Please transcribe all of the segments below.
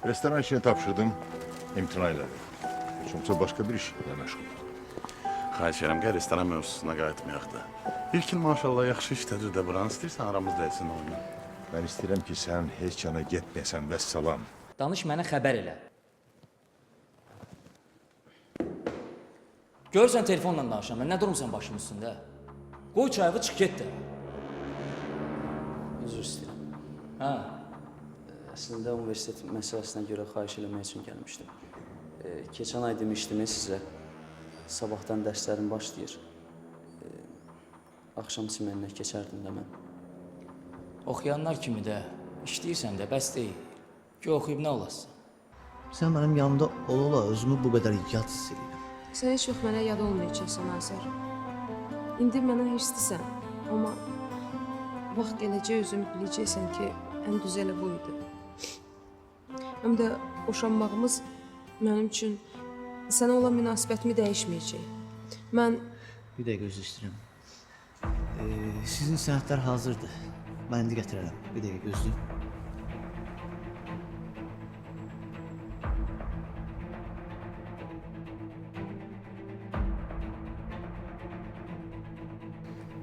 Restoran işini tapşırdım, imtina elədim. Heç olmasa başqa bir işlə məşğul. Xahiş edirəm ki, restoran mövzusuna qayıtmayaq da. İlkin maşallah yaxşı iş təcrüdə buran istəyirsən aramızda etsin oyunu. Mən istəyirəm ki, sən heç yana getməyəsən, vəssalam. Danış mənə xəbər elə. Görürsən telefonla danışam, mən nə durumsan başımın üstündə? Qoy çayığı çıx get də. Üzr istəyirəm. Hə, Əslində universitet məsələsinə görə xahiş eləmək üçün gəlmişdim. Keçən ay demişdiniz sizə, sabahdan dərslərim başlayır. Axşam simenlə keçərdim də mən. oxuyanlar kimi də, işləyirsən də, bəs deyil. Ki, oxuyub nə olasın? Sən mənim yanımda ola-ola özümü bu qədər yad hiss edirəm. Sən heç yox mənə yad olmayacaqsan, Azər. İndi mənə hirslüsən, amma vaxt gələcək özün biləcəksən ki, ən düz elə bu idi. Həm də boşanmağımız mənim üçün sənə olan münasibətimi dəyişməyəcək. Mən Bir dəqiqə üzr istəyirəm. Sizin sənədlər hazırdır. Mən indi gətirərəm. Bir dəqiqə gözləyin.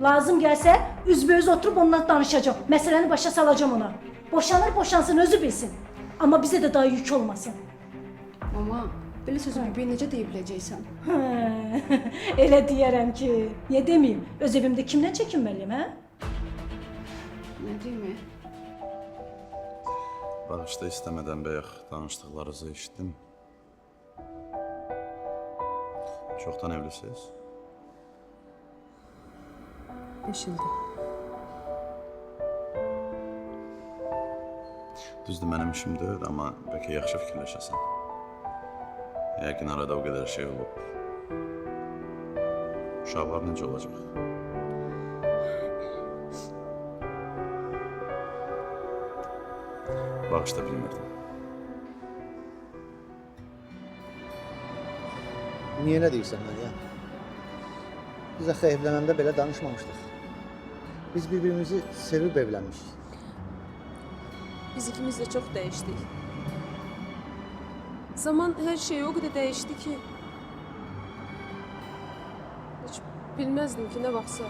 Lazım gəlsə, üzbəüz oturub onunla danışacağım. Məsələni başa salacağım ona. Boşanır, boşansın, özü bilsin. Amma bizə də daha yük olmasın. mama, belə sözü bir necə deyə biləcəksən? Elə deyərəm ki, niyə deməyim? Öz evimdə kimdən çəkinməliyim, hə? Nə deyim? Bağışda istəmədən bəyək danışdıqlarınızı eşitdim. Çoxdan evlisiniz? 5 ildir. Düzdür, mənim işim deyil, amma bəlkə yaxşı fikirləşəsən. Yəqin arada o qədər şey olub. Uşaqlar necə olacaq? Bağışda bilmirdim. Niyə nə deyirsən Məryəm? Biz axı evlənəndə belə danışmamışdıq. Biz bir-birimizi sevib evlənmişik. Biz ikimiz də çox dəyişdik. Zaman hər şey o qədər dəyişdi ki, heç bilməzdim ki, nə vaxtsa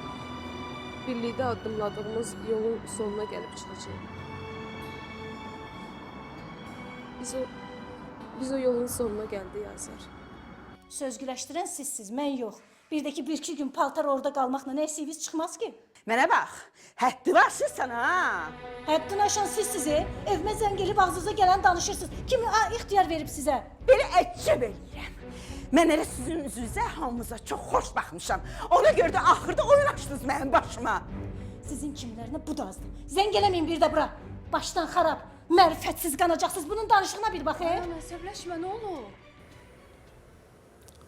birlikdə addımladığımız yolun sonuna gəlib çıxacağıq. Biz o yolun sonuna gəldik, Azər. Sözgüləşdirən sizsiz, mən yox. Bir də ki, bir-iki gün paltar orada qalmaqla nə əsiyiniz çıxmaz ki? Mənə bax, həddi var sizsən ha. Həddini aşan sizsiz, evimə zəng elib ağzınıza gələn danışırsınız. Kim ixtiyar verib sizə? Belə əcəb eləyirəm. Mən elə sizin üzünüzə hamınıza çox xoş baxmışam. Ona görə də axırda oyun açdınız mənim başıma. Sizin kimlərinə bu da azdır. Zəng eləməyin bir də bura. Başdan xarab, mərifətsiz qanacaqsınız. Bunun danışığına bir baxın. Əsəbləşmə, nə olur?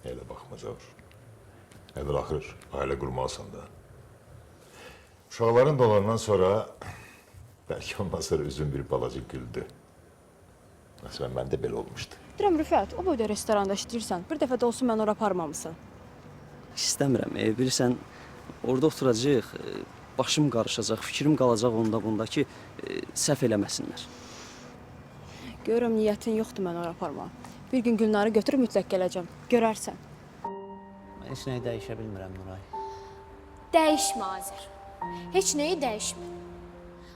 Elə baxma Cavur. Əvvəl axır, ailə qurmalısan da. Uşaqların dolandan sonra bəlkə ondan sonra üzüm bir balaca güldü. Məsələn, məndə belə olmuşdu. Deyirəm, Rüfət, o boyda restoranda işləyirsən. Bir dəfə də olsun mən ora aparmamısan. İstəmirəm. Bilirsən, orada oturacaq, başım qarışacaq, fikrim qalacaq onda bunda ki, səhv eləməsinlər. Görürəm, niyyətin yoxdur mən ora aparmam. Bir gün Gülnarı götürüb mütləq gələcəm. Görərsən. Mən heç nəyi dəyişə bilmirəm Nuray. Dəyişmə Azər. Heç nəyi dəyişmə.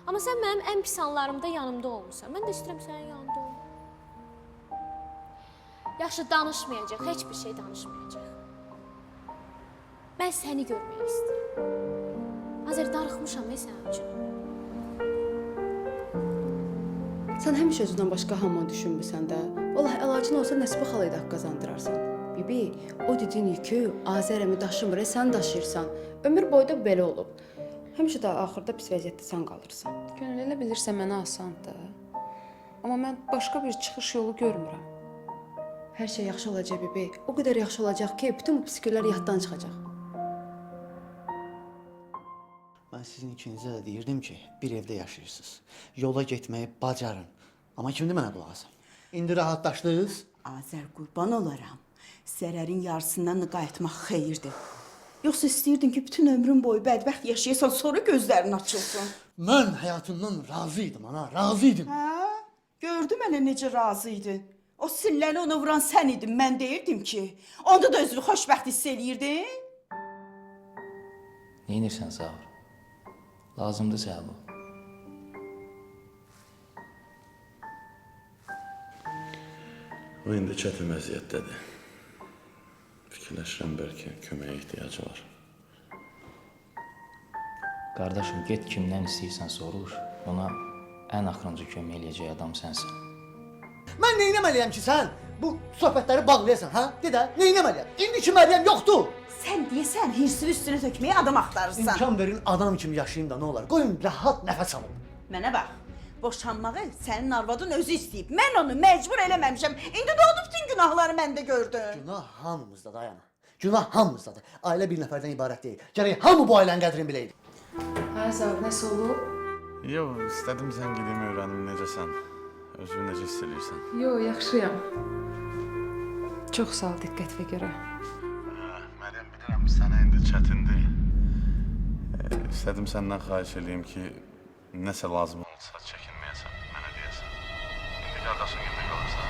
Amma sən mənim ən pis anlarımda yanımda olmusan. Mən də istəyirəm sənin yanında olum. Yaxşı, danışmayacaq, heç bir şey danışmayacaq. Mən səni görmək istəyirəm. Azər, darıxmışam sənin üçün. Sən həmişə özündən başqa hamı düşünmüsən də. Vallahi əlacın olsa Nəsibə xalayı da qazandırarsan. Bibi, o dediyin yükü Azər əmi daşımır, sən daşıyırsan. Ömür boyu da belə olub. Həmişə də axırda pis vəziyyətdə sən qalırsan. Gönül elə bilirsən mənə asandır. Amma mən başqa bir çıxış yolu görmürəm. Hər şey yaxşı olacaq bibi. O qədər yaxşı olacaq ki, bütün bu pis günlər yaddan çıxacaq. Mən sizin ikinizə də deyirdim ki, bir evdə yaşayırsınız. Yola getməyi bacarın. Amma kimdir mənə qulaq asın? İndi rahatlaşdınız? Azər, qurban olaram. Zərərin yarısından qayıtmaq xeyirdir. Yoxsa istəyirdin ki, bütün ömrün boyu bədbəxt yaşayasan, sonra gözlərin açılsın. Mən həyatımdan razı idim ana, razı idim. Hə? Gördü mənə necə razı idin. O silləri ona vuran sən idin, mən deyirdim ki. Onda da özünü xoşbəxt hiss eləyirdin. Neynirsən Zaur? Lazımdır sənə bu. O indi çətin vəziyyətdədir. Fikirləşirəm bəlkə köməyə ehtiyacı var. Qardaşım, get kimdən istəyirsən soruş. Ona ən axırıncı kömək eləyəcək adam sənsən. Mən neynəməliyəm ki sən bu söhbətləri bağlayasan, ha? De də, neynəməliyəm? İndi ki Məryəm yoxdur. Sən deyəsən hirsini üstünə tökməyə adam axtarırsan. İmkan verin adam kimi yaşayayım da nə olar? Qoyun rahat nəfəs alım. Mənə bax, boşanmağı sənin arvadın özü istəyib. Mən onu məcbur eləməmişəm. İndi də onun bütün günahları məndə gördün. Günah hamımızda dayana. Günah hamımızdadır. Ailə bir nəfərdən ibarət deyil. Gərək hamı bu ailənin qədrini biləydi. Hə, Zaur, nəsə olub? Yox, istədim sən gedeyim öyrənim necəsən. Özünü necə hiss edirsən? Yox, yaxşıyam. Çox sağ ol diqqətinə görə. Məryəm, bilirəm sənə indi çətindir. İstədim səndən xahiş edeyim ki, nəsə lazım olsa çəkinməyəsən, mənə deyəsən. İndi qardaşın yerində qalırsan.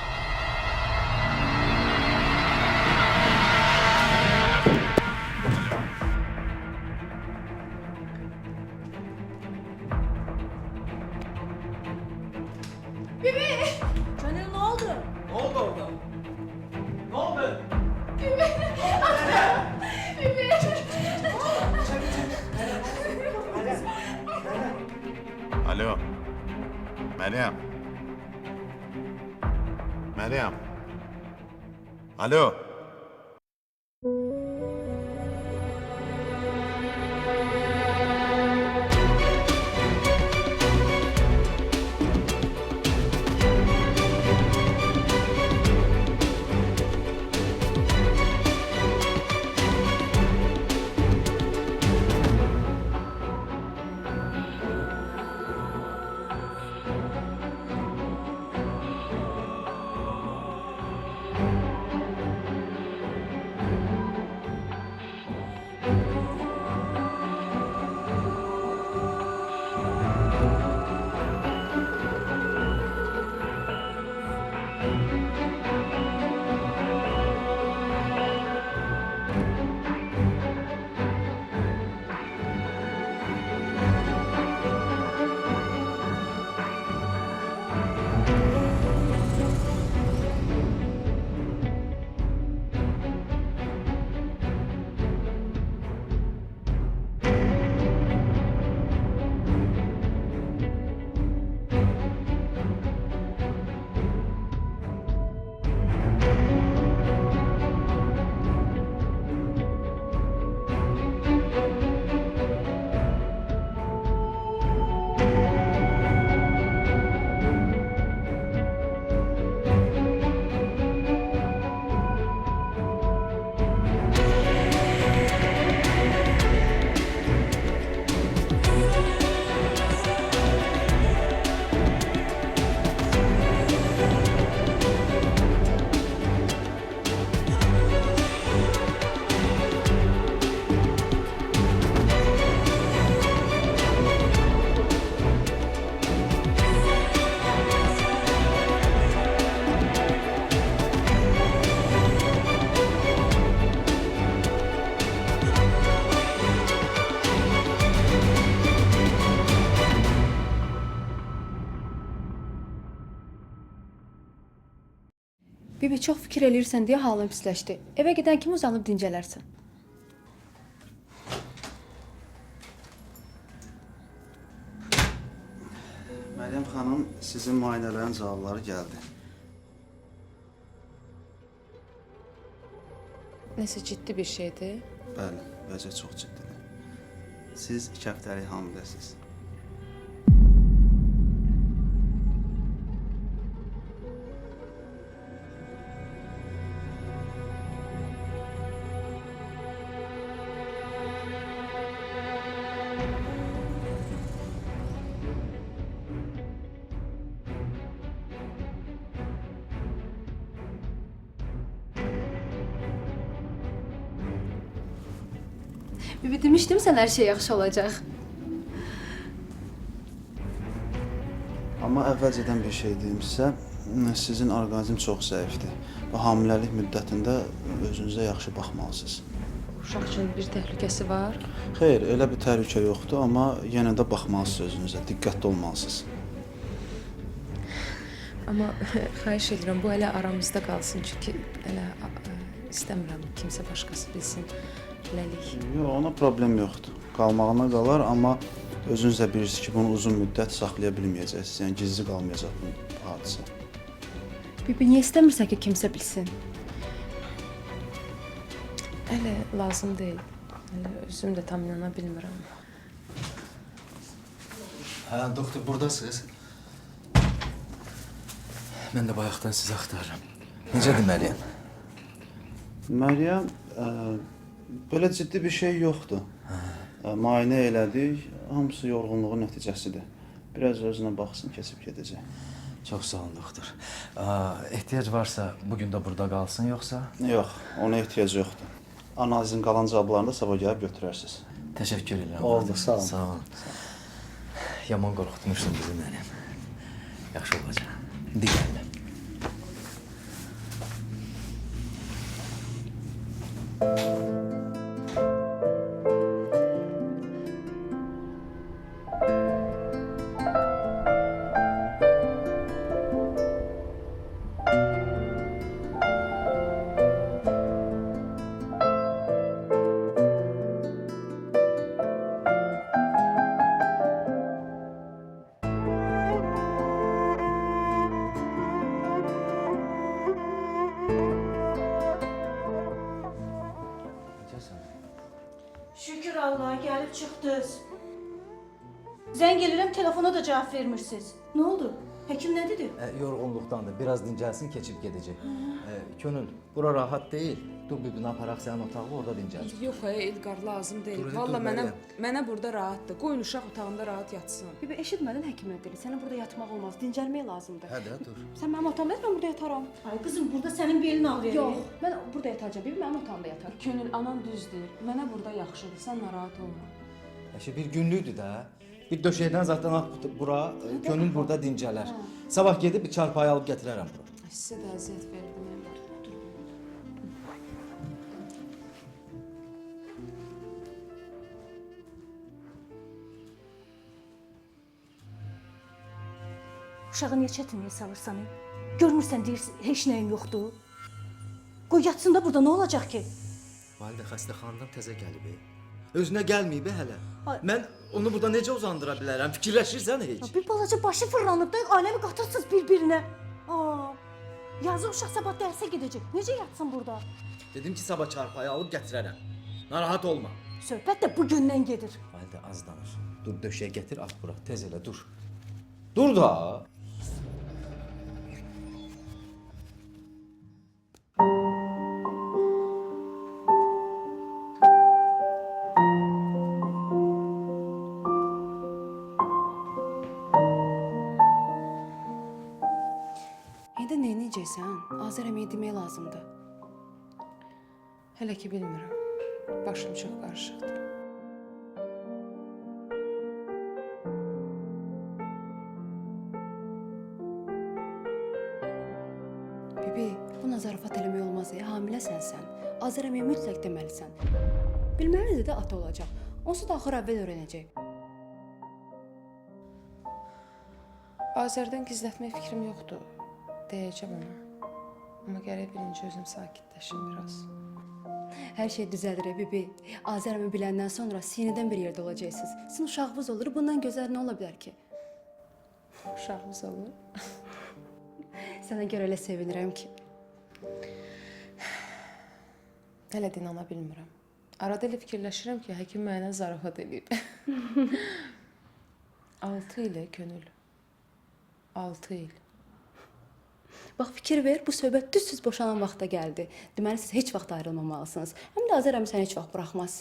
Caner nə oldu? Alo. Meryem. Meryem. Alo. Bibi, çox fikir eləyirsən deyə halın pisləşdi. Evə gedən kimi uzanıb dincələrsən. Məryəm xanım, sizin müayinələrin cavabları gəldi. Nəsə ciddi bir şeydir. Bəli, vəziyyət çox ciddidir. Siz 2 həftəlik hamiləsiz. Bibi, demişdim sən hər şey yaxşı olacaq. Amma Amma əvvəlcədən bir şey deyim sizə. Sizin orqanizm çox zəifdir. Və hamiləlik müddətində özünüzə yaxşı baxmalısınız. Uşaq üçün bir təhlükəsi var. Xeyr, elə bir təhlükə yoxdur, amma yenə də baxmalısınız özünüzə, diqqətli olmalısınız. Amma xahiş edirəm, bu hələ aramızda qalsın, çünki hələ istəmirəm kimsə başqası bilsin. Hələlik. Yox, ona problem yoxdur. Qalmağına qalar, amma özünüz də bilirsiniz ki, bunu uzun müddət saxlaya bilməyəcəksiniz. Yəni gizli qalmayacaq bu hadisə. Bibi, niyə istəmirsən ki, kimsə bilsin? Hələ lazım deyil. Hələ özüm də tam inana bilmirəm. Hə, doktor, buradasınız. Mən də bayaqdan sizi axtarıram. Necə deməliyəm? Məryəm, belə ciddi bir şey yoxdur. Müayinə elədik, hamısı yorğunluğun nəticəsidir. Biraz özünə baxsın, keçib gedəcək. Çox sağ olun, doktor. Ehtiyac varsa bugün də burada qalsın, yoxsa? Yox, ona ehtiyac yoxdur. Analizin qalan cavablarını da sabah gəlib götürərsiniz. Təşəkkür edirəm. Oldu, sağ olun. Sağ olun. Yaman qorxutmuşdun bizi mənim. Yaxşı olacaq. Digərlə. Şükür Allah'a gəlib çıxdınız. Zəng edirəm, telefona da cavab vermirsiniz. Nə oldu? Həkim nə dedi? Yorğunluqdandır. Biraz dincəlsin, keçib gedəcək. Könül, bura rahat deyil. Dur bir aparaq sənin otağı, orada dincəlsin. Yox, İlqar, lazım deyil. Dur, Valla Məryəm. mənə burada rahatdır. Qoyun uşaq otağında rahat yatsın. Bibi, eşitmədin həkim nə dedi? Sənə burada yatmaq olmaz, dincəlmək lazımdır. Hə də, dur. Sən mənim otağımda yat, mən burada yataram. Ay qızım, burada sənin belin ağrıyır. Yox, mən burada yatacağam. Bibi, mənim otağımda yatar. Könül, anan düz deyir. Mənə burada yaxşıdır. Sən narahat olma. Əşi, bir günlükdür də. Bir döşəkdən zaten bura, Könül burada dincələr. Sabah gedib bir çarpayı alıb gətirərəm bura. Sizə də əziyyət verdim. Uşağı niyə çətinliyə salırsan? Görmürsən deyirsən, heç nəyin yoxdur. Qoy yatsın da burada, nə olacaq ki? Validə xəstəxanadan təzə gəlib. Özünə gəlməyib hələ. Ay. Mən onu burada necə uzandıra bilərəm? Fikirləşirsən heç? Bir balaca başı fırlanıb da aləmi qatırsınız bir-birinə. Yazıq uşaq sabah dərsə gedəcək. Necə yatsın burada? Dedim ki, sabah çarpayı alıb gətirərəm. Narahat olma. Söhbət də bu gündən gedir. Validə az danış. Dur döşəyə gətir, at bura. Tez elə dur. Dur da. İndi nə edəcəksən? Azər əmiyə demək lazımdır. Hələ ki bilmirəm. Başım çox qarışıqdır. Bibi, buna zarafat eləmək olmaz. Hamiləsən sən. Azər əmiyə mütləq deməlisən. Bilməlidir də ata olacaq. Onsuz da axır əvvəl öyrənəcək. Azərdən gizlətmək fikrim yoxdur. Deyəcəm ona. Amma gərək birinci özüm sakitləşim biraz. Hər şey düzəlir, Bibi. Azər əmi biləndən sonra sinədən bir yerdə olacaqsınız. Sizin uşağınız olur, bundan gözəl nə ola bilər ki? Uşağımız olur. Sənə görə elə sevinirəm ki. Hələ də inana bilmirəm. Arada elə fikirləşirəm ki, həkim mənə zarafat eləyib. 6 ilə Könül. 6 il. Bax, fikir ver, bu söhbət düz siz boşanan vaxta gəldi. Deməli, siz heç vaxt ayrılmamalısınız. Həm də Azər əmi səni heç vaxt buraxmaz.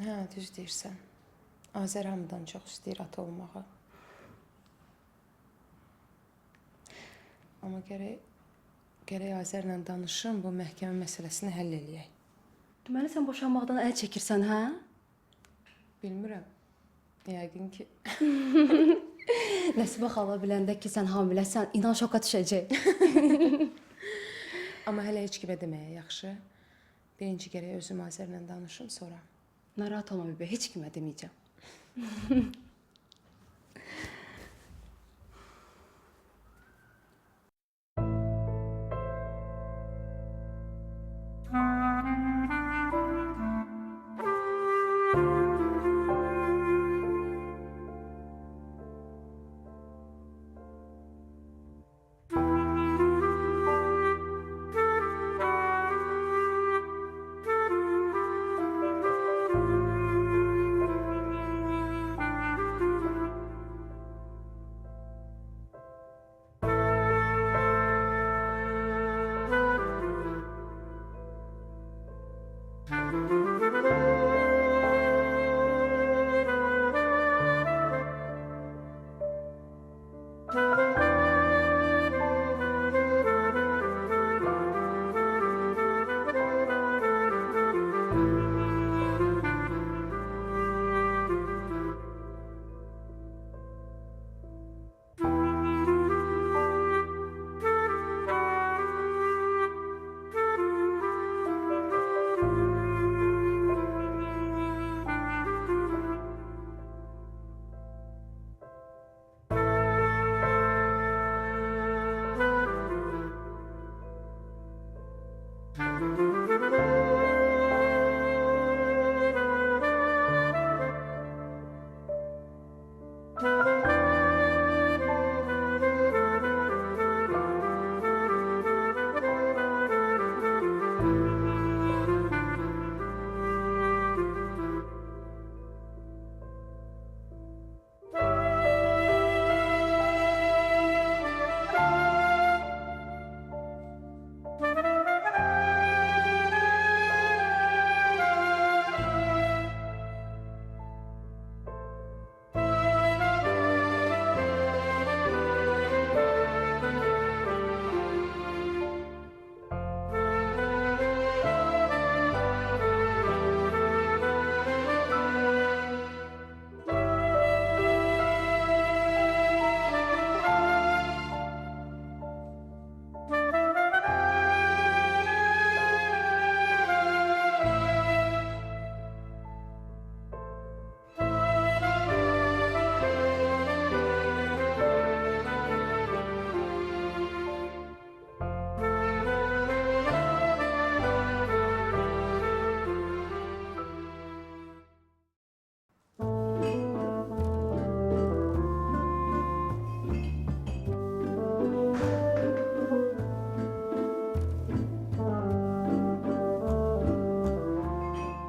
Hə, düz deyirsən. Azər hamıdan çox istəyir ata olmağı. Amma gərək Azərlə danışım, bu məhkəmə məsələsini həll eləyək. Deməli, sən boşanmaqdan əl çəkirsən, hə? Bilmirəm. Yəqin ki. Nəsibə xala biləndə ki, sən hamiləsən, inan şoka düşəcək. Amma hələ heç kimə deməyə yaxşı. Birinci gərək özüm Azərlə danışım, sonra. Narahat olma bibə, heç kimə deməyəcəm.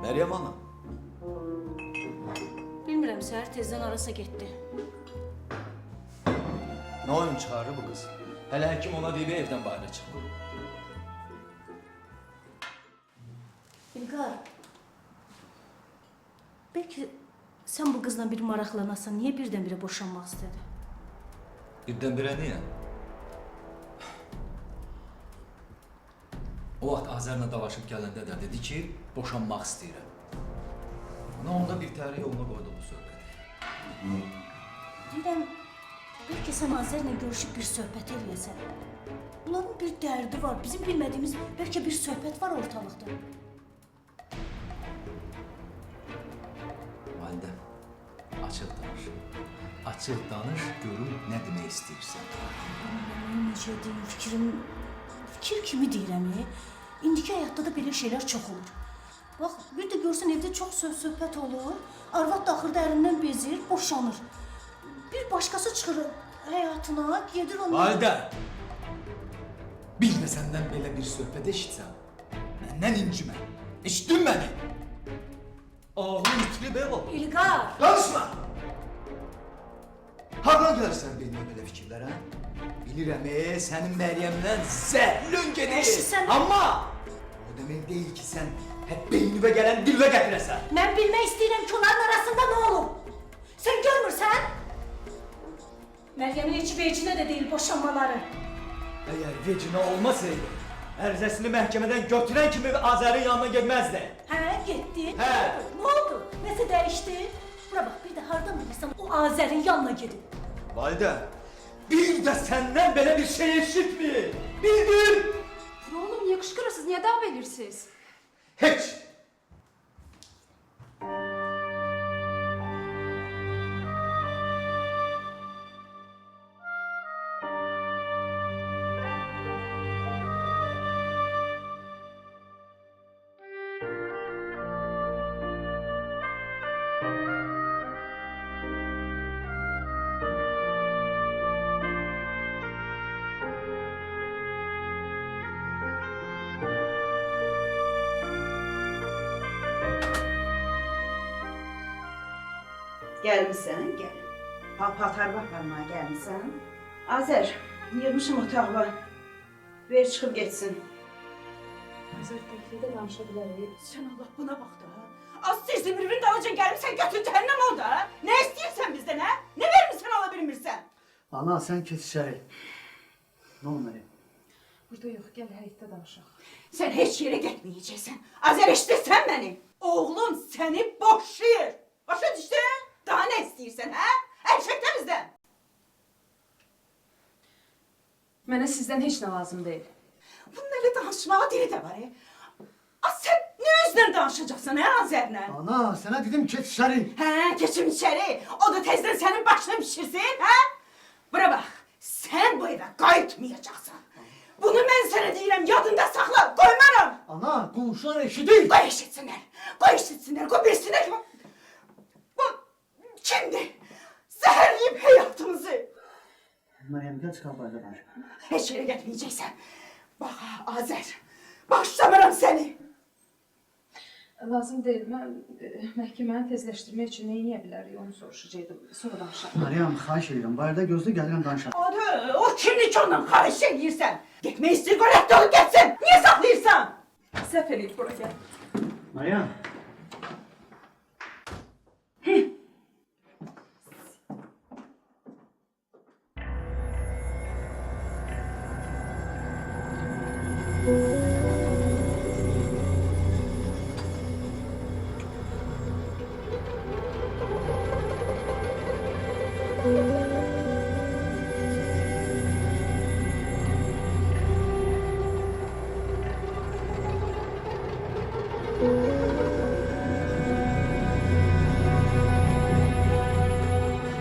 Meryem ana. Bilmirəm, səhər tezdən arasa getdi. Ne oyun çıkarır bu kız? Hele hekim ona deyip evden bayra çıktı. İlqar, bəlkə sən bu qızla bir maraqlanasan, niyə birdən-birə boşanmaq istədi? Birdenbire niye? O vaxt Azərlə dalaşıb gələndə də dedi ki, boşanmaq istəyirəm. Ana onda bir təhri yoluna qoydu bu söhbəti. Deyirəm, bəlkə sən Azərlə görüşüb bir söhbət eləyəsən. Bunların bir dərdi var, bizim bilmədiyimiz bəlkə bir söhbət var ortalıqda. Valide, açıq danış. Açıq danış, görüm nə demək istəyirsən. Mən necə deyim, fikir kimi deyirəm. İndiki həyatda da belə şeylər çox olur. Bax, bir də görsən evdə çox söhbət olur. Arvad da axırda ərindən bezir, boşanır. Bir başqası çıxır həyatına, gedir onu... Valide! Bir də səndən belə bir söhbət eşitsəm, məndən incimə. Eşitdin məni? Ağlın itirib ev ol. İlqar! Danışma! Hardan gəlirsən benim belə fikirlərə? Bilirəm, sənin Məryəmdən zəhlün gedir. Eşitsən... Amma o demək deyil ki, sən hep beynivə gələn dilə gətirəsən. Mən bilmək istəyirəm ki, onların arasında nə olub? Sən görmürsən? Məryəmin içi vecinə də deyil boşanmaları. Əgər vecinə olmasaydı, ərizəsini məhkəmədən götürən kimi Azərin yanına getməzdi. Hə, getdi. Hə. Ne oldu? Nəsə dəyişdi? Bura bax, bir də hardan bilirsən o Azərin yanına gedib. Validə, bir də səndən belə bir şey eşitməyim. Bildin? Oğlum niye kışkırırsınız? Niye dav verirsiniz? Heç. Gəlmisən, gəl. Paltar baxarma, gəlmisən. Azər, yığmışım otaqla. Ver çıxıb getsin. Azər təklikdə danışa bilərik. Sən Allah buna bax da. Az istəyirsən bir-birinin dalınca gəlmişsən, götür cəhənnəm ol da. Nə istəyirsən bizdən, hə? Nə vermirsən, ala bilmirsən? Ana, sən keç içəri. Nə olmalı? Burada yox, gəl həyətdə danışaq. Sən heç yerə getməyəcəksən. Azər, eşidirsən məni? Oğlum səni boşayır. Başa düşdün? Daha nə istəyirsən, hə? Ərşəkdə bizdən. Mənə sizdən heç nə lazım deyil. Bunun elə danışmağa dili də var, Az sən nə özlə danışacaqsan, hə Azərlə? Ana, sənə dedim keç içəri. Hə, keçim içəri. O da tezdən sənin başına pişirsin, hə? Bura bax, sən bu evə qayıtmayacaqsan. Bunu mən sənə deyirəm, yadında saxla, qoymaram. Ana, qonşular eşidir. Qoy eşitsinlər, qoy bilsinlər ki, bu kimdir? Zəhərləyib həyatımızı. Məryəm, gəl çıxar bayda danış. Heç yerə getməyəcəksən. Bax, Azər, bağışlamıram səni. Lazım deyil. Mən məhkəməni tezləşdirmək üçün nə edə bilərik onu soruşacaqdım. Sonra danışarıq. Məryəm, xahiş edirəm. Bayırda gözlə, gəlirəm danışaq. O kimdir ki ondan xahiş edirsən? Getmək istəyir, qoy rədd olub getsin. Niyə saxlayırsan? Səhv eləyib bura gəl. Məryəm.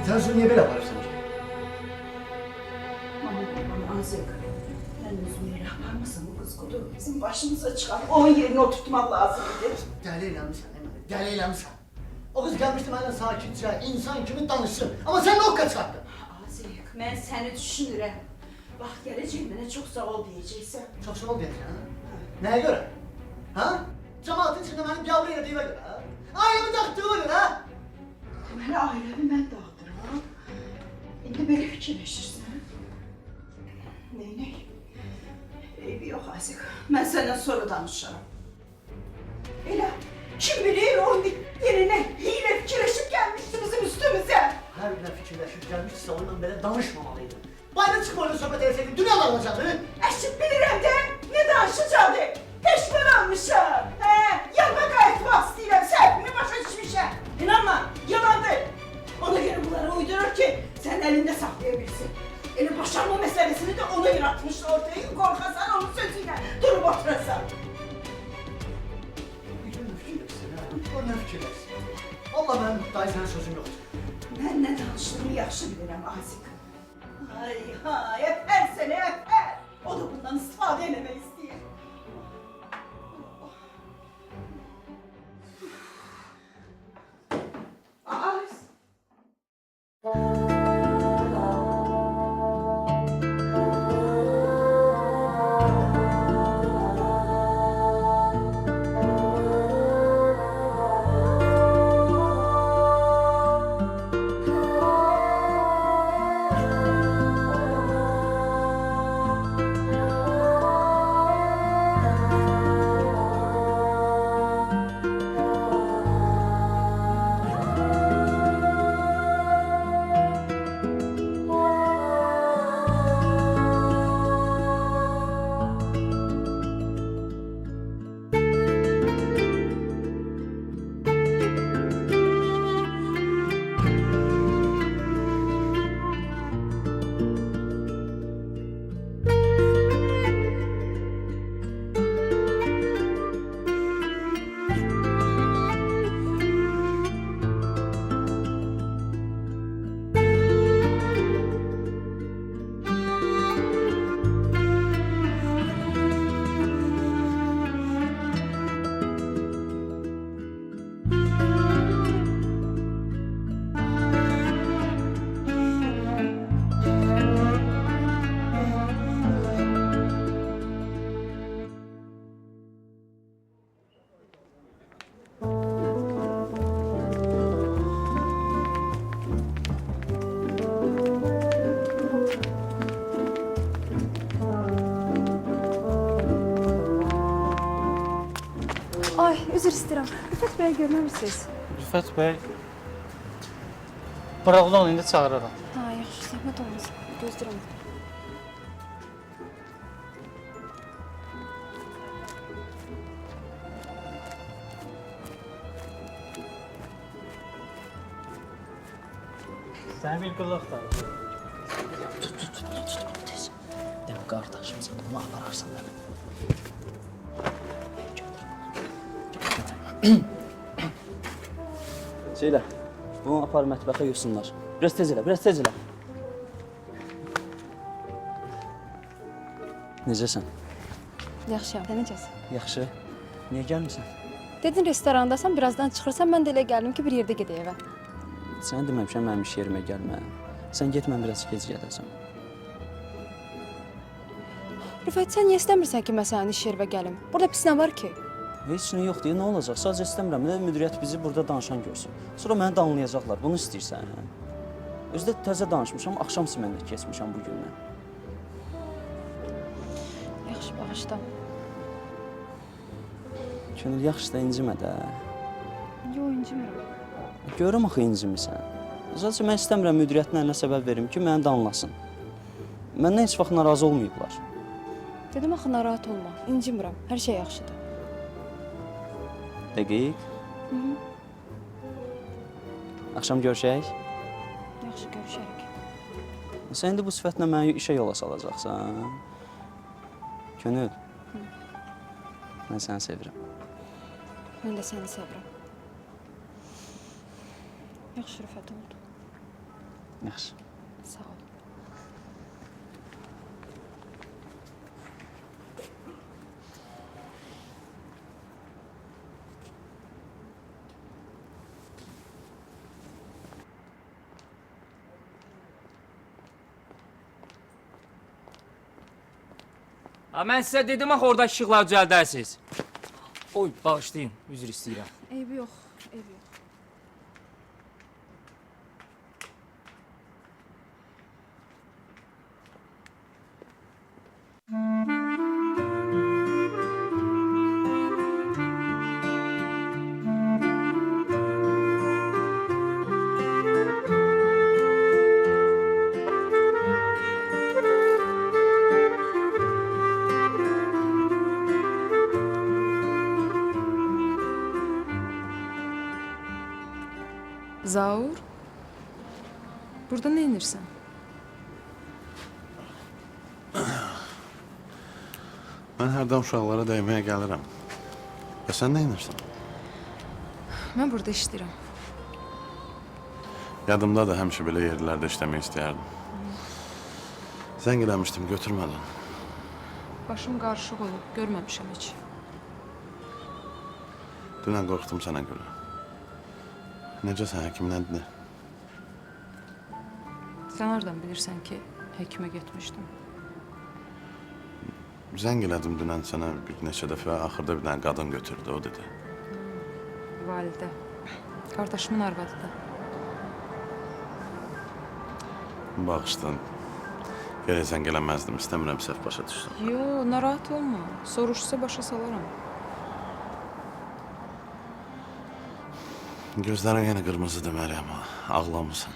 Sən özünü niyə belə aparırsan ki? Aman Azək, mən özümü elə aparmasam o qız qudur. Bizim başımıza çıxar, onun yerini oturtmaq lazımdır. Dəli eləmişsən, Emre, dəli eləmişsən. O qız gəlmişdi mənimlə sakitcə, insan kimi danışsın. Amma sən nə oqqa çıxartdın? Azək, mən səni düşünürəm. Bax, gələcək mənə çox sağ ol deyəcəksən. Çox sağ ol deyəcəksən, ha? Nəyə görə? Ha? Cəmaatın içində mənim qəbul elədiyimə görə, ha? Ailəmi dağıtdığıma görə, ha? Deməli, ailəmi mən dağıdıram. İndi belə fikirləşirsən. Neynək? Eybi yox, Azək. Mən səndən sonra danışaram. Elə, kim bilir o yerinə hiylə fikirləşib gəlmişdi bizim üstümüzə. Hər günə fikirləşib gəlmişsə onunla belə danışmamalıydı. Bayra çıxma öyle söhbət etsəydin, dünya dağılacaqdı. Əşib bilirəm də, nə danışacaqdı? Peşman almışam. Yanıma qayıtmaq istəyirəm, səhvimi başa düşmüşəm. İnanma, yalandır. Ona görə bunları uydurur ki, sən əlində saxlaya bilsin. Elə boşanma məsələsini də ona yaratmış ortaya, qorxasan onun sözüyle durub oturasan. Bir gün fikirləşsin, ha? O nə fikirləşsin? Valla mənim dayı sənin sözüm yoxdur. Mən nə danışdığımı yaxşı bilirəm, Azıq. Ay, yətər sənə, yətər. O da bundan istifadə eləmək istəyir. Az. Üzr istəyirəm. Rüfət bəyi görməmisiniz? Rüfət bəy. Buraxdı onu, indi çağırıram. Ha, yaxşı, zəhmət olmasın. Gözləyirəm. Səni bir qılıq da. Tez. Demə qardaşımsan, onu apararsan da. Şeylə, bunu apar mətbəxə yosunlar. Biraz tez elə, biraz tez elə. Necəsən? Yaxşıyam, sən necəsən? Yaxşı. Niyə gəlmirsən? Dedin restorandasan, birazdan çıxırsan, mən də elə gəldim ki, bir yerdə gedək evə. Sənə deməmişəm mənim iş yerimə gəlmə. Sən get, mən biraz gec gedəsən. Rüfət, sən niyə istəmirsən ki, mən sənin iş yerimə gəlim? Burada pis nə var ki? Heç nə yoxdur, nə olacaq? Sadəcə istəmirəm, müdiriyyət bizi burada danışan görsün. Sonra məni danlayacaqlar, bunu istəyirsən, hə? Özü də təzə danışmışam, axşamsı mən də keçmişəm bu gündən. Yaxşı, bağışla. Könül yaxşı da incimə də. Yox, incimirəm. Görürəm axı incimirsən. Sadəcə mən istəmirəm müdiriyyətinə nə səbəb verim ki, məni danlasın. Məndən heç vaxt narazı olmayıblar. Dedim axı narahat olma, incimirəm, hər şey yaxşıdır. Dəqiq. Axşam görüşək. Yaxşı, görüşərik. Sən indi bu sifətlə məni işə yola salacaqsan. Könül. Mən səni sevirəm. Mən də səni sevirəm. Yaxşı, Rüfət oldu. Yaxşı. Sağ ol. Mən sizə dedim axı orada işıqlar düzəldərsiz. Oy, bağışlayın, üzr istəyirəm. Eybi yox, eybi yox. Zaur, burada nə edirsən? Mən hərdən uşaqlara dəyməyə gəlirəm. Və sən nə edirsən? Mən burada işləyirəm. Yadımdadır, həmişə belə yerlərdə işləmək istəyərdim. Zəng eləmişdim, götürmədin. Başım qarışıq olub, görməmişəm heç. Dünən qorxdum sənə görə. Necəsən, həkim nədir? Sən hardan bilirsən ki, həkimə getmişdim? Zəng elədim dünən sənə bir neçə dəfə, axırda bir dənə qadın götürdü, o dedi. Validə, qardaşımın arvadıdır. Bağışdın. Gərək zəng eləməzdim, istəmirəm səhv başa düşsün. Yo, narahat olma. Soruşsa başa salaram. Gözlərin yenə qırmızıdır Məryəm, ağlamısan.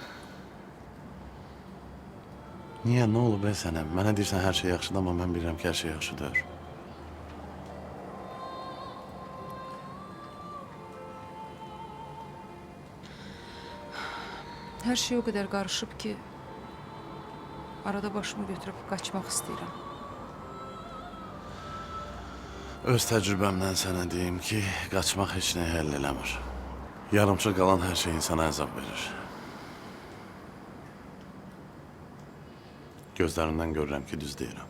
Niyə, nə olub sənə? Mənə deyirsən hər şey yaxşıdır, amma mən bilirəm ki, hər şey yaxşıdır. Hər şey o qədər qarışıb ki, arada başımı götürüb qaçmaq istəyirəm. Öz təcrübəmdən sənə deyim ki, qaçmaq heç nəyi həll eləmir. Yarımçıq qalan hər şey insana əzab verir. Gözlərindən görürəm ki, düz deyirəm.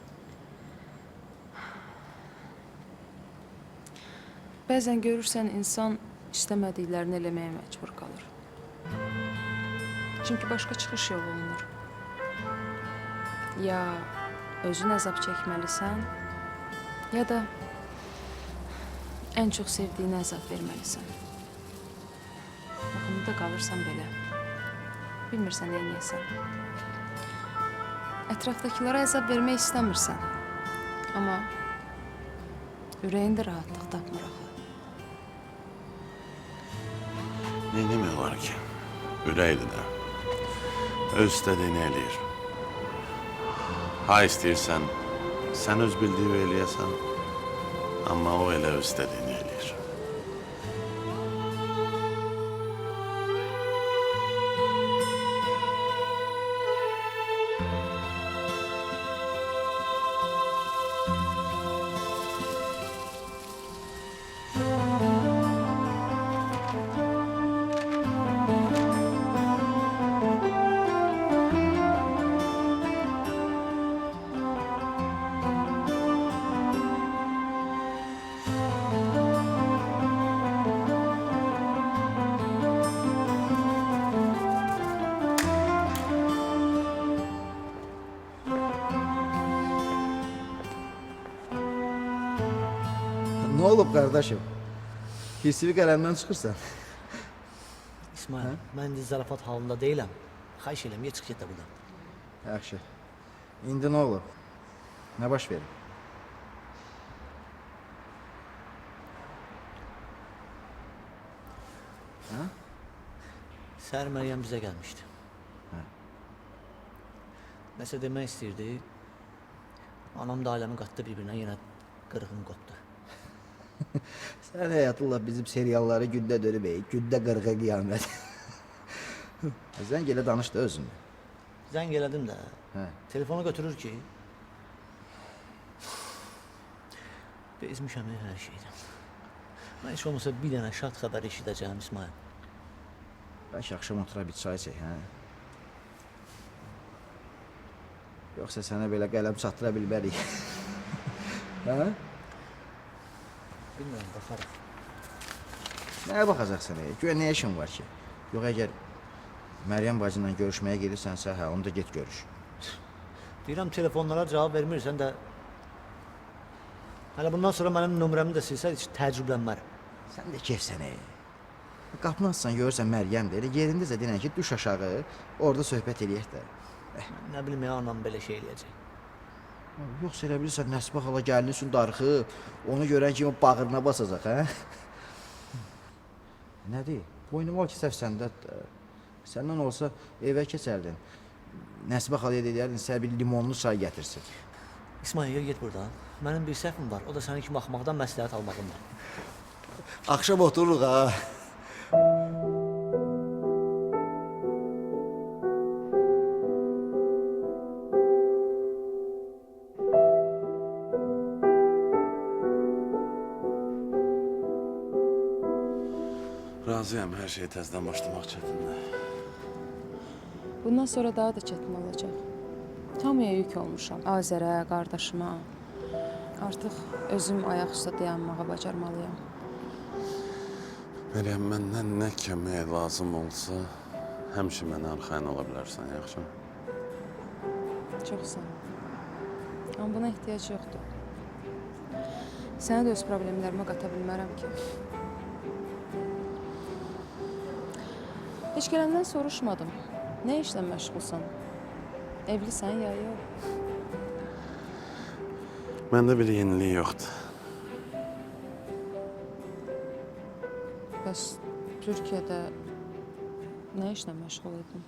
Bəzən görürsən, insan istəmədiklərini eləməyə məcbur qalır. Çünki başqa çıxış yolu olmur. Ya özün əzab çəkməlisən, ya da ən çox sevdiyinə əzab verməlisən. Baxımda qalırsan belə. Bilmirsən nə edəsən. Ətrafdakılara əzab vermək istəmirsən. Amma ürəyində rahatlıq tapmır axı. Neyimi var ki? Ürəkdir də. Öz istədiyini eləyir. Ha istəyirsən, sən öz bildiyi eləyəsən, amma o elə öz istədiyini eləyir. Ne olub kardeşim? Hissili qələmdən çıxırsan. İsmail, mən indi zarafat halında deyiləm. Xahiş edirəm, ye çıx get də buradan. Yaxşı. İndi nə olub? Nə baş verir? Səhər Məryəm bizə gəlmişdi. Nəsə demək istəyirdi. Anam da ailəmi qatdı bir-birinə, yenə qırğın qopdu. Sən həyatınla bizim serialları gündə dönüb, gündə qırğı qiyamət. Zəng elə danış da özünlə. Zəng elədim də. Hə. Telefonu götürür ki, bezmişəm hər şeydən. Mən heç olmasa bir dənə şad xəbər eşidəcəyim İsmail. Bəlkə axşam otura bir çay çək, hə? Yoxsa sənə belə qələm çatdıra bilmərik. Hə? Bilmirəm, baxarıq. Nəyə baxacaqsan? Güya nə işin var ki? Yox, əgər Məryəm bacınla görüşməyə gedirsənsə, hə, onu da get görüş. Deyirəm, telefonlara cavab vermirsən də... Hələ bundan sonra mənim nömrəmi də silsən, heç təcrüblənmərəm. Sən də kefsən, qapını açsan, görürsən Məryəmdir. Elə yerindəcə denən ki, düş aşağı, orada söhbət eləyək də. Nə bilim ya, anam belə şey eləyəcək. Yoxsa elə bilirsən, Nəsibə xala gəlinin üstün darıxıb, onu görən kimi bağırına basacaq, hə? Nədir? Boynuma o ki, səhv səndədir. Səndən olsa evə keçərdin. Nəsibə xalaya dedərdin, sənə bir limonlu çay gətirsin. İsmail, get buradan. Mənim bir səhvim var, o da sənin kimi baxmaqdan məsləhət almağım var. Axşam otururuq, ha? Razıyam, hər şey təzədən başlamaq çətindir. Bundan sonra daha da çətin olacaq. Hamıya yük olmuşam. Azərə, qardaşıma. Artıq özüm ayaq üstə dayanmağa bacarmalıyam. Məryəm, məndən nə kömək lazım olsa, həmişə mənə arxayın ola bilərsən, yaxşı? Çox sağ ol. Amma buna ehtiyac yoxdur. Sənə də öz problemlərimə qata bilmərəm ki. Heç gələndən soruşmadım. Nə işlə məşğulsan? Evlisən ya yox? Məndə bir yenilik yoxdur. Bəs Türkiyədə nə işlə məşğul idin?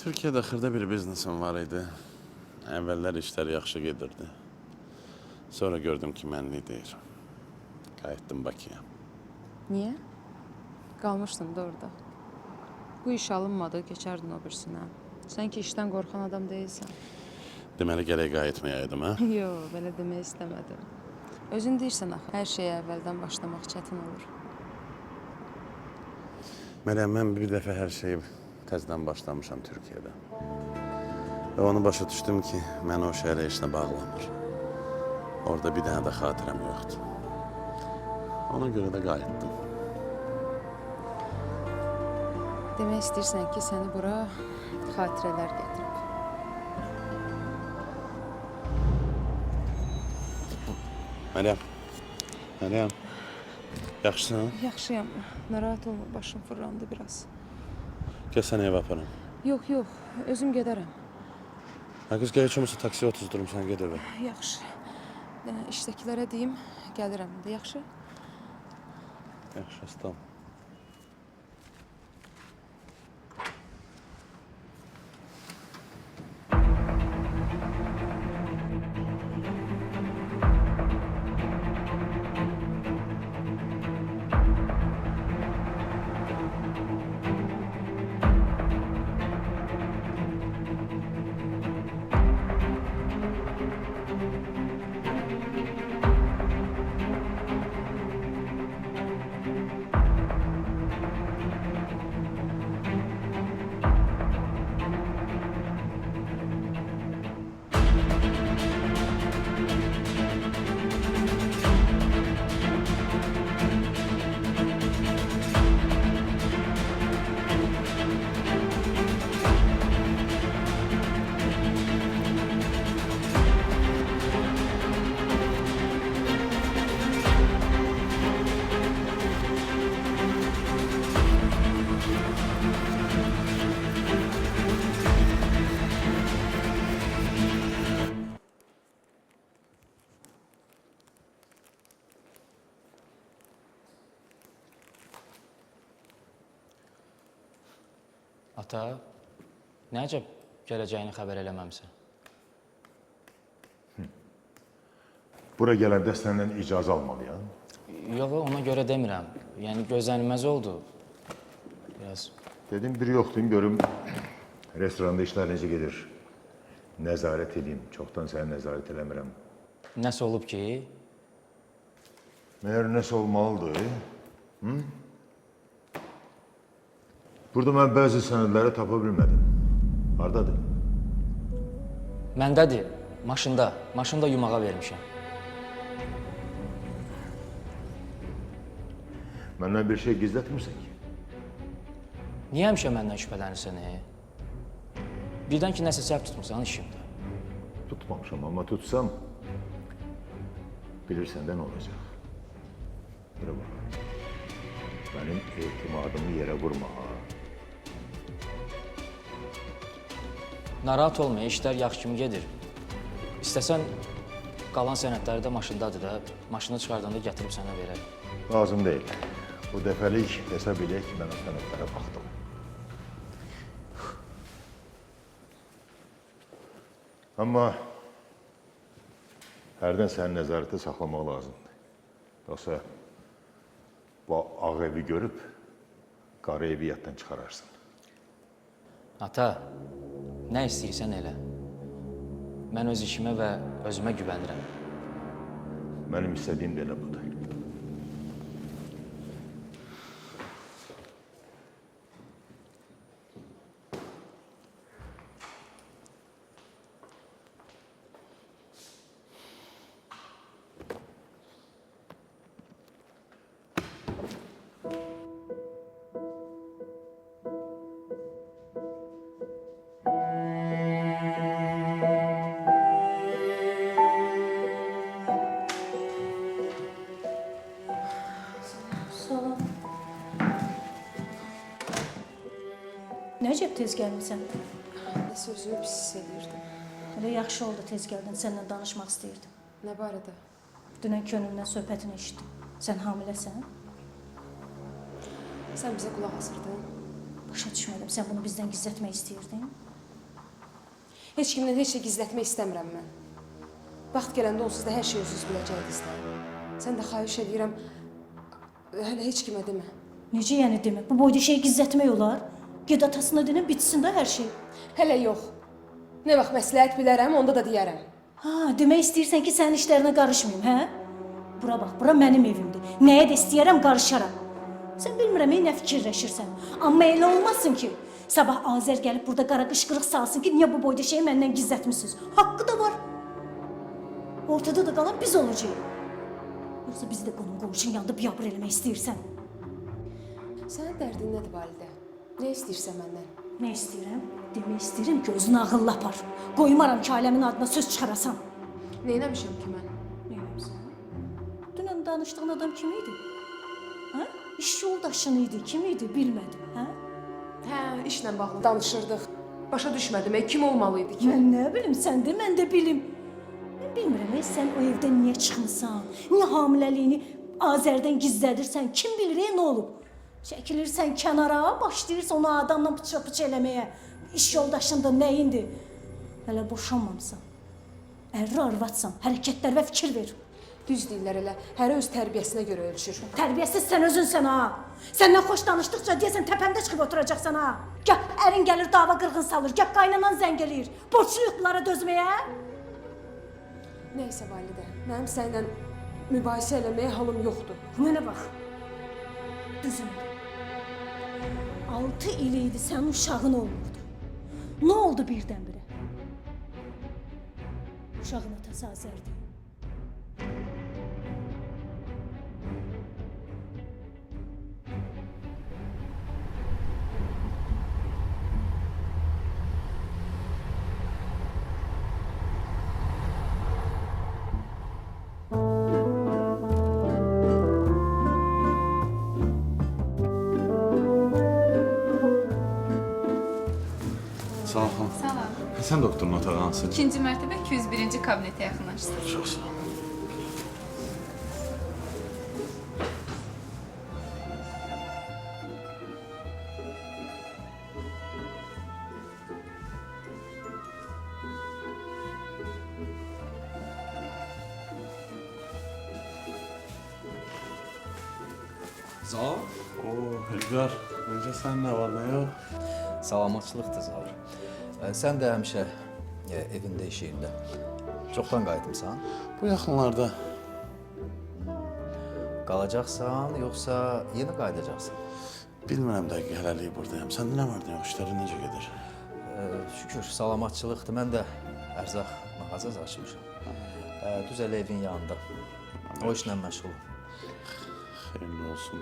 Türkiyədə xırda bir biznesim var idi. Əvvəllər işlər yaxşı gedirdi. Sonra gördüm ki, mənlik deyil. Qayıtdım Bakıya. Niyə? Qalmışdın da orada. Bu iş alınmadı, keçərdin o birisinə. Sən ki, işdən qorxan adam deyilsən. Deməli, gərək qayıtmayaydım, hə? Yox, belə demək istəmədim. Özün deyirsən axı, hər şeyə əvvəldən başlamaq çətin olur. Məryəm, mən bir dəfə hər şeyi təzədən başlamışam Türkiyədə. Və onu başa düşdüm ki, məni o şəhərə işlə bağlamır. Orada bir dənə də xatirəm yoxdur. Ona görə də qayıtdım. Demək istəyirsən ki, səni bura xatirələr gətirib. Məryəm, yaxşısan? Yaxşıyam, narahat olma, başım fırlandı biraz. Gəl səni evə aparım. Yox, özüm gedərəm. Hə, qız, gəl heç olmasa taksiyə otuzdurum, sən ged evə. Yaxşı. İşdəkilərə deyim, gəlirəm də, yaxşı? Yaxşı, aslan. Ata, nə əcəb gələcəyini xəbər eləməmsən? Bura gələndə səndən icazə almalıyam. Yox, ona görə demirəm. Yəni gözlənilməz oldu. Biraz Dedim, bir yoxdun, görüm restoranda işlər necə gedir. Nəzarət edeyim. Çoxdan səni nəzarət eləmirəm. nəsə olub ki, Məyər nəsə olmalıdır? Burada mən bəzi sənədləri tapa bilmədim. Hardadır? məndədir, maşında. Maşında yumağa vermişəm. Məndən bir şey gizlətmirsən ki. Niyə həmişə məndən şübhələnirsən? Birdən ki, nəsə səhv tutmusan işimdə. Tutmamışam, amma tutsam bilirsən də nə olacaq. Bura bax. Mənim etimadımı yerə vurma. Narahat olma, işlər yaxşı kimi gedir. İstəsən, qalan sənədləri də maşındadır da. Maşını çıxardanda gətirib sənə verərəm. Lazım deyil. Bu dəfəlik desə bilək ki, mən o sənədlərə baxdım. Amma hərdən sənin nəzarətdə saxlamaq lazımdır. Yoxsa bu ağ evi görüb, qara evi yaddan çıxararsın. Ata, nə istəyirsən elə. Mən öz işimə və özümə güvənirəm. Mənim istədiyim də elə budur. Salam. Necə tez gəlmisən? Nəsə özümü pis hiss edirdim. Elə yaxşı oldu tez gəldin, səninlə danışmaq istəyirdim. Nə barədə? Dünən könlümdən söhbətini eşitdim. Sən hamiləsən? Sən bizə qulaq asırdın. Başa düşmədim, sən bunu bizdən gizlətmək istəyirdin? Heç kimdən heç şey gizlətmək istəmirəm mən. Vaxt gələndə onsuz da hər şey özünüz biləcəydiniz də. Sən də xahiş edirəm, hələ heç kimə demə. Necə yəni demək? Bu boyda şeyi gizlətmək olar? Ged atasına denən bitsin də hər şey. Hələ yox. Nə vaxt məsləhət bilərəm, onda da deyərəm. Ha, demək istəyirsən ki, sənin işlərinə qarışmayım, hə? Bura bax, bura mənim evimdir. Nəyə də istəyərəm, qarışaram. Sən bilmirəm, nə fikirləşirsən. Amma elə olmasın ki, sabah Azər gəlib burada qara qışqırıq salsın ki, niyə bu boyda şeyi məndən gizlətmisiniz? Haqqı da var. Ortada da qalan biz olacağıq. Yoxsa biz də qonum qonşun yanında biabır eləmək istəyirsən. Sənin dərdin nədir, Validə? Nə istəyirsən məndən? Nə istəyirəm? Demək istəyirəm ki, özünü ağıllı apar. Qoymaram ki, ailəmin adına söz çıxarasan. Neynəmişəm ki mən? Neynəmişsən? Dünən danışdığın adam kim idi? Hə? İş yoldaşın idi, kim idi bilmədim, hə? Hə, işlə bağlı danışırdıq. Başa düşmədim, kim olmalıydı ki? Mən nə bilim, sən de, mən də bilim. Mən bilmirəm, sən o evdən niyə çıxmısan? Niyə hamiləliyini Azərdən gizlədirsən? Kim bilir, nə olub? Çəkilirsən kənara, başlayırsan onu adamla pıça-pıça eləməyə. İş yoldaşın da nəyindi? Hələ boşanmamısan. Ərli arvadsan, hərəkətlərə fikir ver. Düz deyirlər elə, hərə öz tərbiyəsinə görə ölçür. Tərbiyəsiz sən özünsən ha. Səndən xoş danışdıqca deyəsən təpəmdə çıxıb oturacaqsan ha. Gəh ərin gəlir dava qırğın salır, gəh qaynanan zəng eləyir. Borçluyuq bunlara dözməyə. Nəysə Validə, mənim səninlə mübahisə eləməyə halım yoxdur. Mənə bax. Düzünü. 6 il idi sənin uşağın olmurdu. Nə oldu birdən-birə? Uşağın atası Azərdir. Sağ ol xanım. Salam. Sən doktorun otağı hansı? İkinci mərtəbə 201-ci kabinetə yaxınlaşdınız. Çox sağ ol. Zar? Oo, Hilqar, necə sən nə var, nə yox? Salamatçılıqdır Zar. Sən də həmişə evində, iş yerində. Çoxdan qayıtmısan? Bu yaxınlarda Qalacaqsan, yoxsa yeni qayıdacaqsan? bilmirəm dəqiq hələlik buradayam. Səndə nə var, nə yox, işlərin necə gedir? Şükür, salamatçılıqdır. Mən də ərzaq mağazası açmışam. Düz elə evin yanında. O işlə məşğulum. Xeyirli olsun.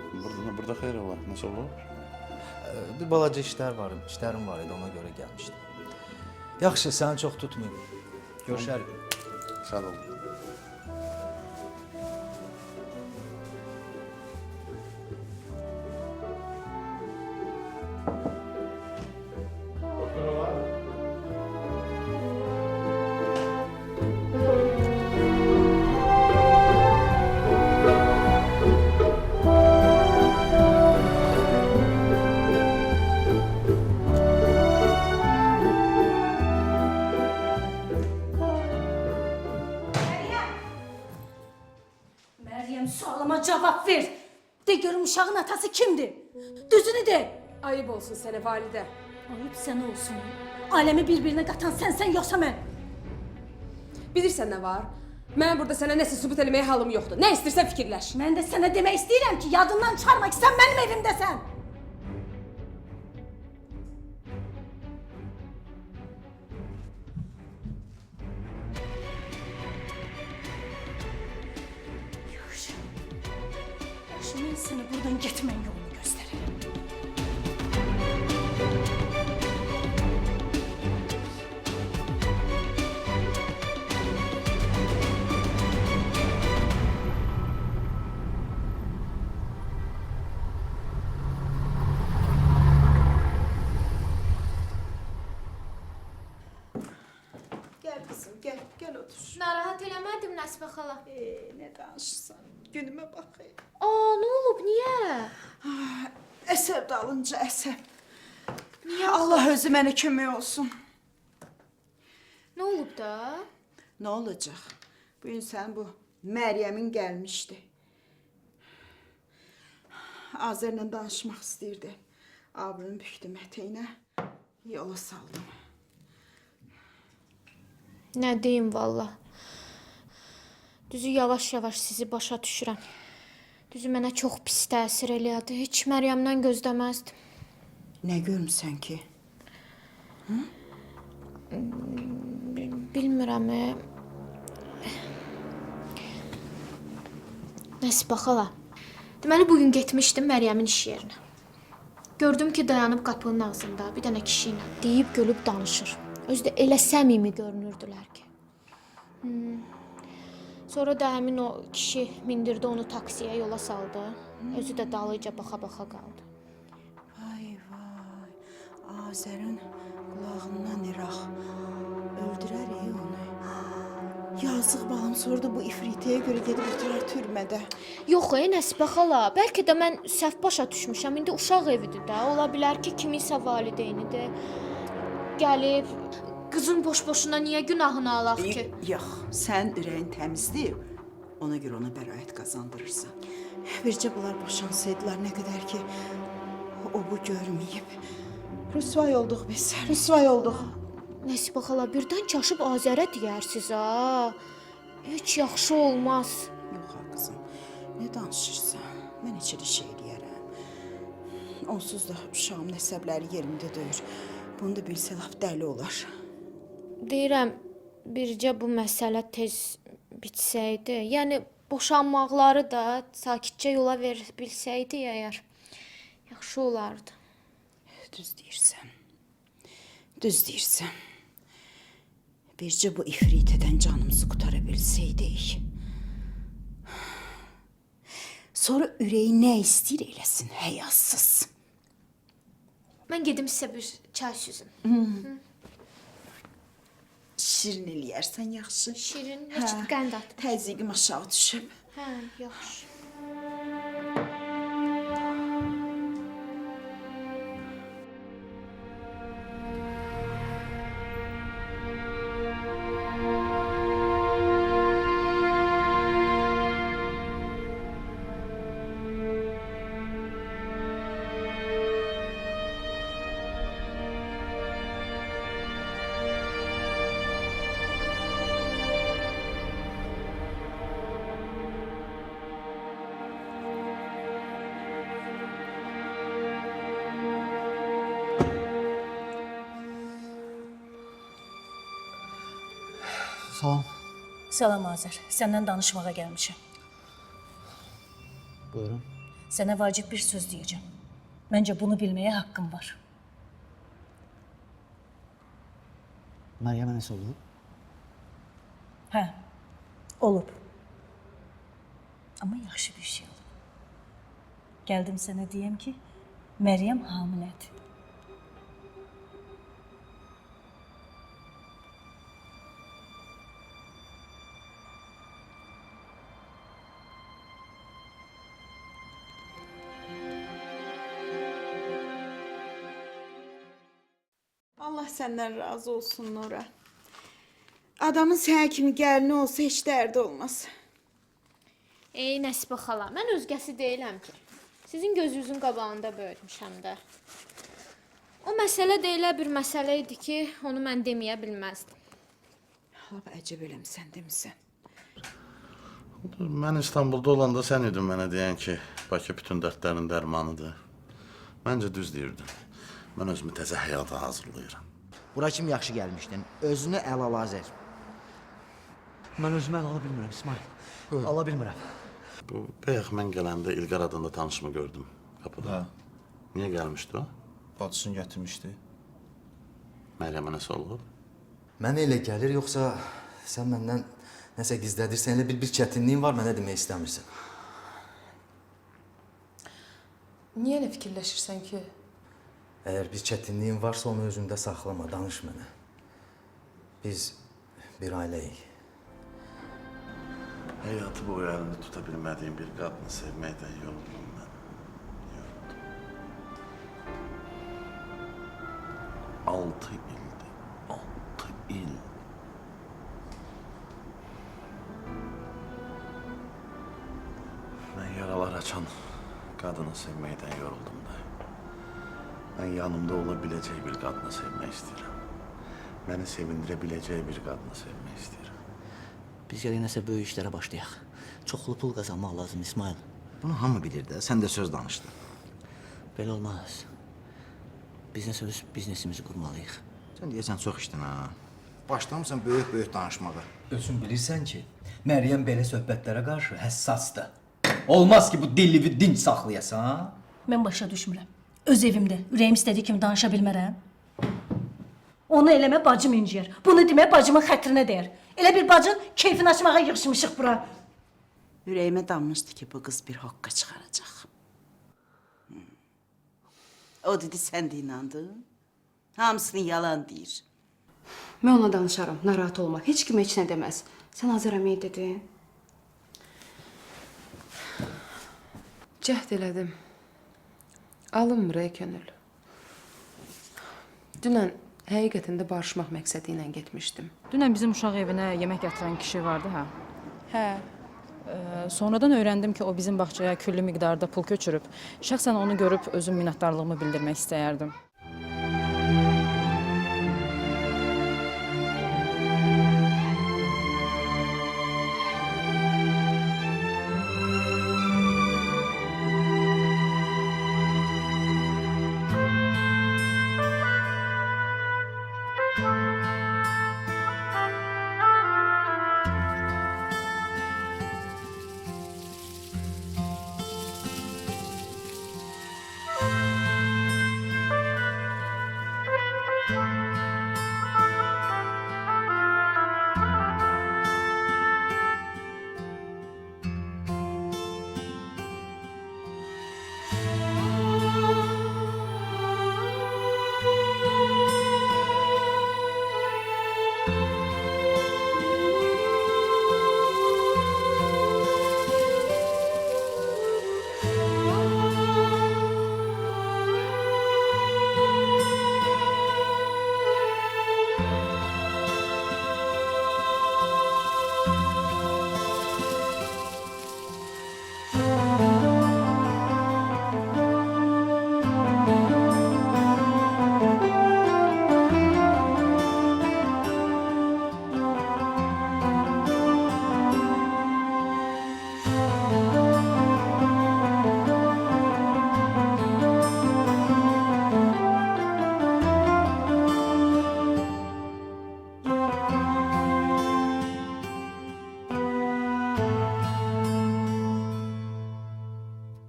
Burada xeyir olar, nəsə olur? Bir balaca işlərim var idi, ona görə gəlmişdim. Yaxşı, səni çox tutmayım. Görüşərik. Sağ ol. Məryəm, sualıma cavab ver. De görüm uşağın atası kimdir? Düzünü de. Ayıb olsun sənə validə. Ayıb sənə olsun. Aləmi bir-birinə qatan sənsən, yoxsa mən? Bilirsən nə var? Mən burada sənə nəsə sübut eləməyə halım yoxdur. Nə istəyirsən fikirləş. Mən də sənə demək istəyirəm ki, yadından çıxarma ki, sən mənim evimdəsən. Yaxşı. Yaxşı, mən sənə buradan getmən yolunu göstərərəm. Gel kızım, gel otur. Narahat eləmədim Nəsibə xala. Ne danışsan, günüme bakayım. Nə olub, niyə? Əsəb dalınca əsəb. Allah özü mənə kömək olsun. Nə olub da? Ne olacak? Bugün sen bu Meryem'in gelmişti. Azer'le danışmak istəyirdi. Abrını büktüm eteğine, yola saldım. Nə deyim valla. Düzü yavaş-yavaş sizi başa düşürəm. Düzü mənə çox pis təsir elədi. Heç Məryəmdən gözləməzdim. Ne görmüsən ki? Bilmirəm. Nəsibə xala. Deməli bugün getmişdim Məryəmin iş yerinə. Gördüm ki, dayanıb qapının ağzında bir dənə kişi ilə deyib gülüb danışır. Özü də elə səmimi görünürdülər ki. Sonra da həmin o kişi mindirdi onu taksiyə, yola saldı. Özü də dalıca baxa-baxa qaldı. Vay vay, Azer'in kulağından iraq. Öldürər onu. Yazıq balam, sonra da bu ifritiyə görə gedib oturar türmədə. Yox, Nəsibə xala, bəlkə də mən səhv başa düşmüşəm. İndi uşaq evidir də, ola bilər ki, kiminsə valideynidir. Gəlib, qızın boş-boşuna niyə günahını alaq ki? Yox, sən ürəyin təmizləyib, ona görə ona bəraət qazandırırsan. Bircə bunlar boşansaydılar, nə qədər ki, o bu görməyib. Rüsvay olduq biz, rüsvay olduq. Nəsibə xala, birdən çaşıb Azərə deyərsiz, ha? Heç yaxşı olmaz. Yox, ha qızım, nə danışırsan? Mən heç elə şey eləyərəm. Onsuz da uşağımın əsəbləri yerində deyir. Bunu da bilsə laf dəli olar. Deyirəm, bircə bu məsələ tez bitsəydi, yəni boşanmaqları da sakitcə yola bilsəydi əgər, yaxşı olardı. Düz deyirsən. Düz deyirsən. Bircə bu ifritədən canımızı qutara bilsəydik. Sonra ürəyi nə istəyir eləsin, həyasız. Mən gedim sizə bir çay süzüm. Şirin eləyərsən, yaxşı. Şirin, heç qənd atma. Təzyiqim aşağı düşüb. Hə, yaxşı. Salam. Salam Azər, səndən danışmağa gəlmişəm. Buyurun. Sənə vacib bir söz deyəcəm. Məncə bunu bilməyə haqqım var. Məryəmə nəsə olub? Hə, olub. Amma yaxşı bir şey olub. Gəldim sənə deyəm ki, Məryəm hamilədir. Allah səndən razı olsun Nura. Adamın sənə kimi gəlini olsa heç dərdi olmaz. Ey Nəsibə xala, mən özgəsi deyiləm ki. Sizin gözünüzün qabağında böyütmüşəm də. O məsələ də elə bir məsələ idi ki, onu mən deməyə bilməzdim. Lap əcəb eləmsən demisən. Mən İstanbulda olanda sən idin mənə deyən ki, Bakı bütün dərdlərin dərmanıdır. Məncə düz deyirdin. Mən özümü təzə həyata hazırlayıram. Bura kim yaxşı gəlmişdin? Özünü əl al Azər. Mən özümü əl ala bilmirəm İsmail. Ala bilmirəm. Bayaq mən gələndə İlqar adında tanışımı gördüm qapıda. Niyə gəlmişdi o? Bacısını gətirmişdi. Məryəmə nəsə olub? Mənə elə gəlir, yoxsa sən məndən nəsə gizlədirsən, elə bir çətinliyin var, mənə demək istəmirsən. Niyə elə fikirləşirsən ki? Əgər bir çətinliyin varsa, onu özündə saxlama, danış mənə. Biz bir ailəyik. Həyatı boyu əlində tuta bilmədiyim bir qadını sevməkdən yoruldum mən. Yoruldum. 6 ildir. 6 il. Mən yaralar açan qadını sevməkdən yoruldum da. Mən yanımda ola biləcək bir qadını sevmək istəyirəm. Məni sevindirə biləcək bir qadını sevmək istəyirəm. Biz gələk nəsə böyük işlərə başlayaq. Çoxlu pul qazanmaq lazım İsmail. Bunu hamı bilir də, sən də söz danışdın. Belə olmaz. Biz nəsə öz biznesimizi qurmalıyıq. Sən deyəsən çox işdin ha. Başlamısan böyük-böyük danışmağa. Özün bilirsən ki, Məryəm belə söhbətlərə qarşı həssasdır. Olmaz ki, bu dillivi dinc saxlayasan. Mən başa düşmürəm. Öz evimdə ürəyim istədiyi kimi danışa bilmərəm. Onu eləmə bacım inciyər. Bunu demə bacımın xətrinə dəyər. Elə bir bacın keyfini açmağa yığışmışıq bura. Ürəyimə dammışdı ki, bu qız bir hoqqa çıxaracaq. O dedi, sən də inandın. Hamısını yalan deyir. Mən ona danışaram, narahat olma. Heç kim heç nə deməz. Sən Azər əmiyə dedin. Cəhd elədim. Alınmır ey könül. Dünən həqiqətində barışmaq məqsədi ilə getmişdim. Dünən bizim uşaq evinə yemək gətirən kişi vardı ha? Hə. Sonradan öyrəndim ki, o bizim bağçaya küllü miqdarda pul köçürüb. Şəxsən onu görüb özüm minnətdarlığımı bildirmək istəyərdim.